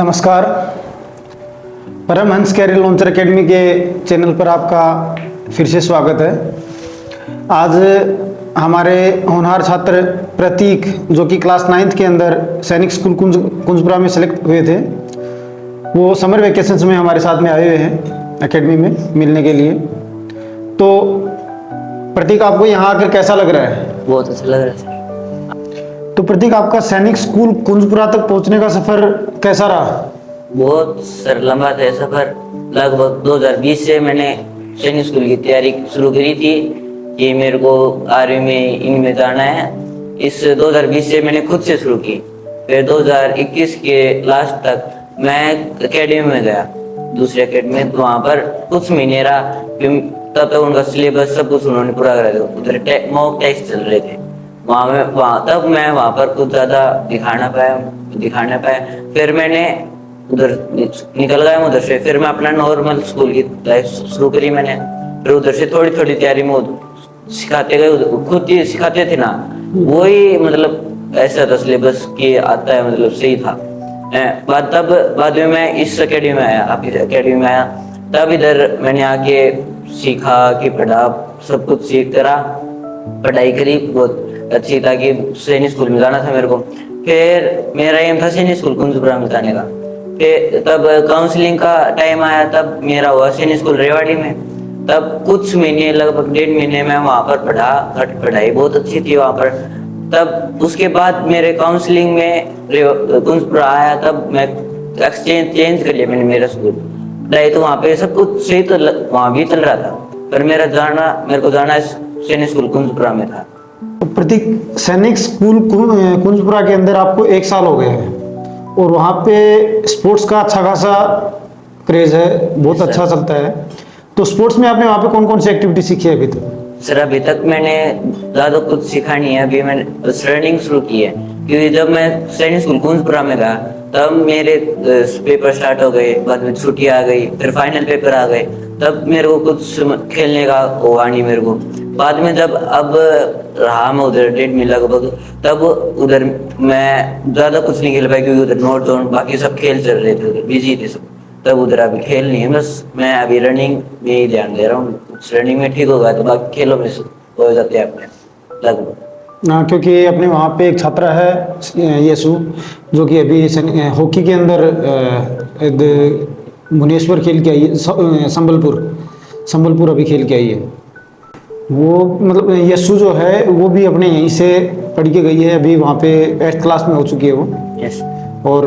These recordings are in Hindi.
नमस्कार। परमहंस कैरियर लॉन्चर एकेडमी के चैनल पर आपका फिर से स्वागत है। आज हमारे होनहार छात्र प्रतीक, जो कि क्लास 9th के अंदर सैनिक स्कूल कुंजपुरा में सेलेक्ट हुए थे, वो समर वेकेशंस में हमारे साथ में आए हुए हैं एकेडमी में मिलने के लिए। तो प्रतीक, आपको यहाँ आकर कैसा लग रहा है? बहुत अच्छा लग रहा है। तो प्रतीक, आपका सैनिक स्कूल कुंजपुरा तक पहुँचने का सफ़र कैसा रहा? बहुत लंबा था सफर। लगभग 2020 से मैंने सैनिक स्कूल की तैयारी शुरू करी थी कि मेरे को आर्मी में इनमें जाना है। इस 2020 से मैंने खुद से शुरू की। फिर 2021 के लास्ट तक मैं एकेडमी में गया, दूसरे एकेडमी में। वहाँ पर कुछ महीने रहा। तब तक उनका सिलेबस सब कुछ उन्होंने पूरा करा दिया। उधर मॉक टेस्ट चल रहे थे तब मैं वहाँ पर कुछ ज़्यादा दिखाना पाया। फिर मैंने उधर निकल गया उधर से। फिर मैं अपना नॉर्मल स्कूल की लाइफ शुरू करी मैंने। फिर उधर से थोड़ी थोड़ी तैयारी में सिखाते गए, खुद ही सिखाते थे ना, वही मतलब ऐसा था सिलेबस कि आता है, मतलब सही था। बाद में मैं इस एकेडमी में आया, आप इस एकेडमी में आया। तब इधर मैंने आके सीखा कि पढ़ा, सब कुछ सीख करा, पढ़ाई करी बहुत अच्छी, ताकि सैनिक स्कूल में जाना था मेरे को। फिर मेरा एम था सैनिक स्कूल कुंजपुरा में जाने का। फिर तब काउंसलिंग का टाइम आया, तब मेरा हुआ सैनिक स्कूल रेवाड़ी में। तब कुछ महीने, लगभग 1.5 महीने में वहाँ पर पढ़ा। पढ़ाई बहुत अच्छी थी वहाँ पर। तब उसके बाद मेरे काउंसलिंग में कुंजपुरा आया, तब मैं चेंज कर लिया मैंने मेरा स्कूल। पढ़ाई तो वहाँ पे सब कुछ सही तो वहाँ भी चल रहा था, पर मेरे को जाना सैनिक स्कूल कुंजपुरा में था। प्रतीक, सैनिक स्कूल कुंजपुरा के अंदर आपको 1 साल हो गए हैं और वहाँ पे स्पोर्ट्स का अच्छा खासा क्रेज है, बहुत अच्छा चलता है। तो स्पोर्ट्स में आपने वहाँ पे कौन कौन सी एक्टिविटी सीखी है अभी तक? सर, अभी तक मैंने ज़्यादा कुछ सीखा नहीं है। अभी मैंने बस रनिंग शुरू की है, क्योंकि जब मैं सैनिक स्कूल कुंजपुरा में गया तब मेरे पेपर स्टार्ट हो गए, बाद में छुट्टी आ गई, फिर फाइनल पेपर आ गए। तब मेरे को कुछ खेलने का हुआ नहीं मेरे को। बाद में जब अब रहा मैं उधर 1.5 महीने लगभग, तब उधर मैं ज़्यादा कुछ नहीं खेल पाया, क्योंकि उधर नॉर्थ जोन बाकी सब खेल चल रहे थे, उधर बिजी थे सब। तब उधर अभी खेल नहीं है, बस मैं अभी रनिंग में ही ध्यान दे रहा हूँ। रनिंग में ठीक होगा तो बाकी खेलों में हो जाते हैं अपने लगभग। हाँ, क्योंकि अपने वहाँ पे एक छात्रा है यशु, जो कि अभी हॉकी के अंदर भुवनेश्वर खेल के आई है, संबलपुर अभी खेल के आई है। वो मतलब यशु जो है वो भी अपने यहीं से पढ़ के गई है, अभी वहाँ पे 8th क्लास में हो चुकी है वो। यस। और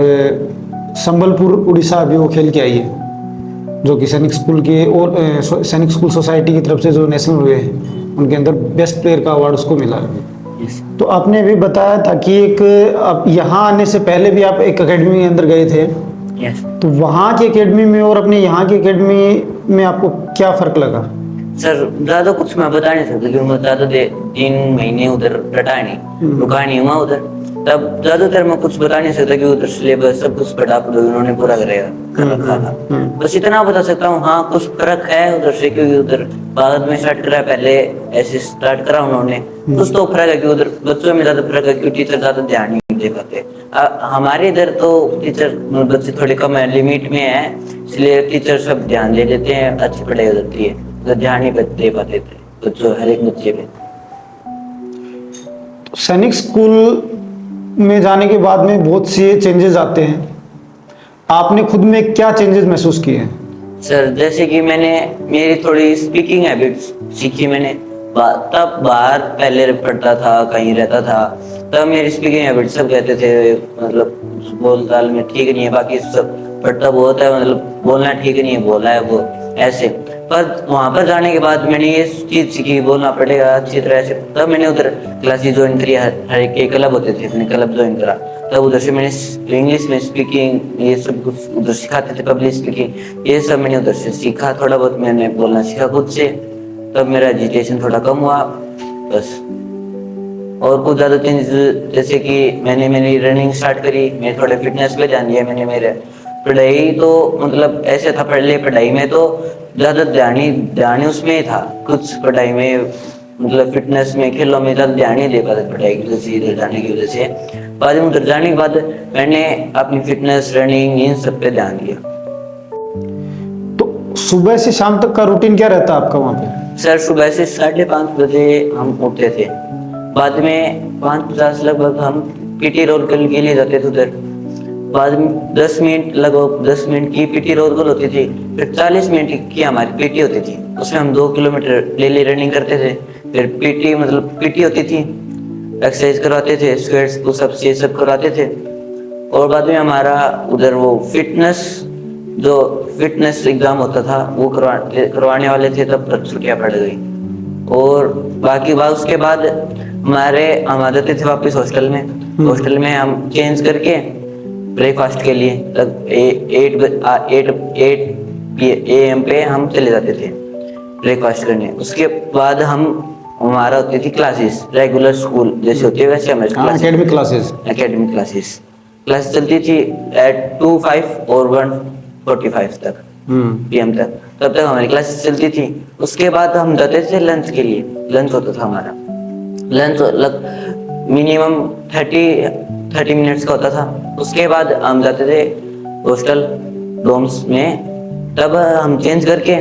संबलपुर उड़ीसा अभी वो खेल के आई है, जो कि सैनिक स्कूल के और सैनिक स्कूल सोसाइटी की तरफ से जो नेशनल हुए हैं उनके अंदर बेस्ट प्लेयर का अवार्ड उसको मिला है। यस। तो आपने भी बताया था कि आप यहाँ आने से पहले भी आप एक एकेडमी के अंदर गए थे। यस। तो वहाँ की एकेडमी में और अपने यहाँ की एकेडमी में आपको क्या फ़र्क लगा? सर, ज़्यादा कुछ मैं बता नहीं सकता, क्योंकि मैं ज़्यादा 3 महीने उधर रुका नहीं हुआ उधर। तब ज़्यादातर मैं कुछ बता नहीं सकता, क्योंकि उधर सिलेबस सब कुछ पढ़ा उन्होंने पूरा कर रखा था। बस इतना बता सकता हूँ, हाँ कुछ फर्क है उधर से, क्योंकि उधर बाद में स्टार्ट करा, पहले ऐसे स्टार्ट करा उन्होंने। कुछ तो फर्क है कि उधर बच्चों में ज़्यादा फर्क है, क्योंकि टीचर ज़्यादा ध्यान नहीं दे पाते। हमारे इधर तो टीचर बच्चे थोड़े कम है, लिमिट में है, इसलिए टीचर सब ध्यान दे देते हैं, अच्छी पढ़ाई हो जाती है। तो ध्यान ही दे पाते थे बच्चों, हर एक बच्चे पे। सैनिक स्कूल में जाने के बाद में बहुत से चेंजेस आते हैं, आपने खुद में क्या चेंजेस महसूस किए हैं? सर, जैसे कि मेरी थोड़ी स्पीकिंग हैबिट्स सीखी मैंने। तब बाहर पहले पढ़ता था, कहीं रहता था, तब मेरी स्पीकिंग हैबिट सब कहते थे मतलब बोल चाल में ठीक नहीं है, बाकी सब पढ़ता बहुत है, मतलब बोलना ठीक नहीं है, बोला है वो ऐसे। पर वहाँ पर जाने के बाद मैंने ये चीज़ सीखी, बोलना पड़ेगा अच्छी तरह से। तब मैंने उधर क्लासेस ज्वाइन करी, हर एक क्लब होते थे, अपने क्लब ज्वाइन करा। तब उधर से मैंने इंग्लिश में स्पीकिंग, ये सब कुछ उधर सिखाते थे, पब्लिक स्पीकिंग, ये सब मैंने उधर से सीखा। थोड़ा बहुत मैंने बोलना सीखा खुद से। तब मेरा एजिटेशन थोड़ा कम हुआ बस। और कुछ ज़्यादा चेंज, जैसे कि मैंने मेरी रनिंग स्टार्ट करी, मैं थोड़ा फिटनेस पे ध्यान दिया मैंने। मेरे पढ़ाई तो मतलब ऐसे था, पढ़ाई में तो ज़्यादा ध्यान ही उसमें ही था। कुछ पढ़ाई में मतलब फिटनेस में, खेलों में ज़्यादा ध्यान नहीं दे पाते पढ़ाई की वजह से, इधर जाने की वजह से। बाद में उधर जाने के बाद मैंने अपनी फिटनेस, रनिंग, इन सब पे ध्यान दिया। तो सुबह से शाम तक का रूटीन क्या रहता है आपका वहाँ पे? सर सुबह से 5:30 बजे हम उठते थे, बाद में 5:50 लगभग हम पीटी रोल के लिए जाते थे उधर, बाद में 10 मिनट लगभग 10 मिनट की पीटी रोल होती थी, फिर 40 मिनट की हमारी पीटी होती थी, उसमें हम 2 किलोमीटर डेली रनिंग करते थे। फिर पीटी मतलब पीटी होती थी, एक्सरसाइज करवाते थे, स्क्वाट्स पुशअप्स ये सब करवाते थे। और बाद में हमारा उधर वो फिटनेस एग्जाम होता था वो करवाने वाले थे, तब तक छुट्टियां पड़ गई। और बाकी बात उसके बाद हम आ जाते थे वापस हॉस्टल में। हॉस्टल में हम चेंज करके ब्रेकफास्ट के लिए 8 AM पे हम चले जाते थे ब्रेकफास्ट करने। उसके बाद हमारा होती थी क्लासेस, रेगुलर स्कूल जैसे होती है वैसे हमारी एकेडमिक क्लासेस क्लास चलती थी एट 2:05 और 1:45 तक PM तक, तब तक हमारी क्लासेस चलती थी। उसके बाद हम जाते थे लंच के लिए, लंच होता था हमारा, लंच मिनिमम 30 मिनट्स का होता था। उसके बाद हम जाते थे हॉस्टल डोम्स में, तब हम चेंज करके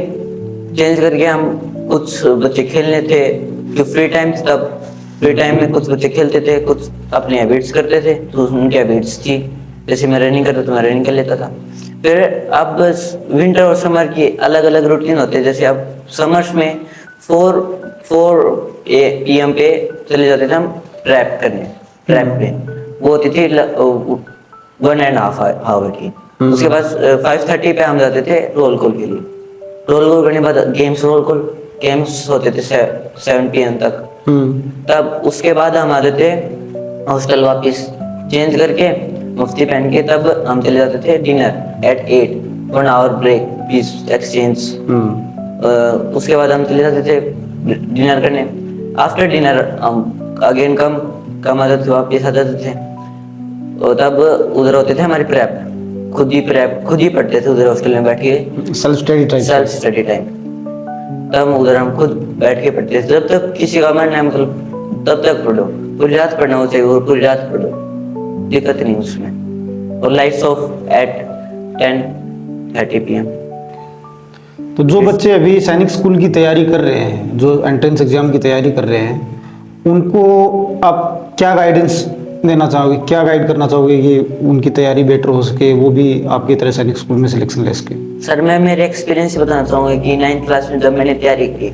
हम कुछ बच्चे खेलने थे जो फ्री टाइम, तब फ्री टाइम में कुछ बच्चे खेलते थे, कुछ अपने हैबिट्स करते थे, तो उनकी हैबिट्स थी जैसे मैं रनिंग करता था, मैं रनिंग कर लेता था। फिर अब विंटर और समर की अलग अलग रूटीन होते हैं, जैसे अब समर्स में 4 PM पे चले जाते थे हम ट्रैप पे, वो होती थी 1.5 आवर की। उसके बाद 5:30 पे हम जाते थे रोल कॉल के लिए, रोल कॉल करने के बाद गेम्स होते थे 7 PM तक। तब उसके बाद हम आते थे हॉस्टल वापस चेंज करके मुफ्ती पहन के, तब हम चले जाते थे dinner at 8, 1 hour break peace exchange. उसके बाद हम चले जाते थे डिनर करने। आफ्टर डिनर हम अगेन कम आ जाते वापस आ जाते थे। और तब उधर होते थे हमारी प्रेप, खुद ही पढ़ते थे उधर हॉस्टल में बैठ के, सेल्फ स्टडी टाइम। तब उधर हम खुद बैठ के पढ़ते थे, जब तक किसी का मन है मतलब तब तक पढ़ो, पूरी रात पढ़ना हो चाहिए और पूरी रात पढ़ो, दिक्कत नहीं उसमें। और लाइट्स ऑफ एट 10:30 PM। तो जो बच्चे अभी सैनिक स्कूल की तैयारी कर रहे हैं, जो एंट्रेंस एग्जाम की तैयारी कर रहे हैं, उनको आप क्या गाइडेंस देना चाहोगे, क्या गाइड करना चाहोगे कि उनकी तैयारी बेटर हो सके, वो भी आपकी तरह सैनिक स्कूल में सिलेक्शन ले सके? सर मैं मेरे एक्सपीरियंस से बताना चाहूँगा कि 9th क्लास में जब मैंने तैयारी की,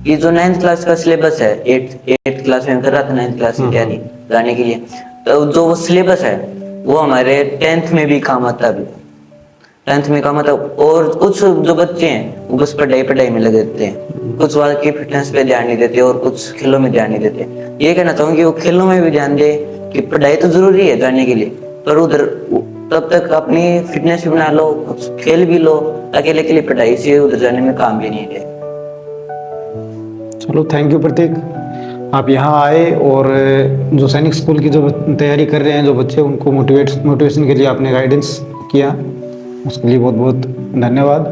कि जो 9th क्लास का सिलेबस है, 8th क्लास में कर रहा था 9th क्लास की तैयारी जाने के लिए, तो जो वो सिलेबस है वो हमारे 10th में भी काम आता है, 10th में काम आता। और कुछ जो बच्चे हैं वो बस पढ़ाई में लगे रहते हैं, कुछ वाले की फिटनेस पे ध्यान नहीं देते और कुछ खेलों में ध्यान नहीं देते। ये कहना चाहूँगा कि वो खेलों में भी ध्यान दे, कि पढ़ाई तो जरूरी है जाने के लिए, पर उधर तब तक अपनी फिटनेस भी बना लो, कुछ खेल भी लो, अकेले के लिए पढ़ाई से उधर जाने में काम भी नहीं है। चलो थैंक यू प्रतीक, आप यहाँ आए और जो सैनिक स्कूल की जो तैयारी कर रहे हैं जो बच्चे, उनको मोटिवेशन के लिए आपने गाइडेंस किया, उसके लिए बहुत बहुत धन्यवाद।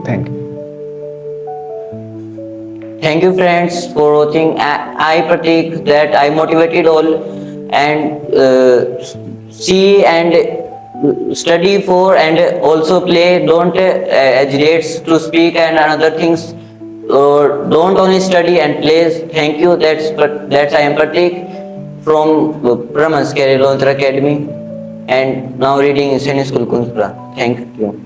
Thank you. Thank you friends for watching. I Pratik that I motivated all and see and study for and also play. Don't hesitate to speak and another things. Don't only study and play. Thank you. That's I am Pratik from Brahmans Kerala Academy and now reading in Senior School Kunspra. Thank you.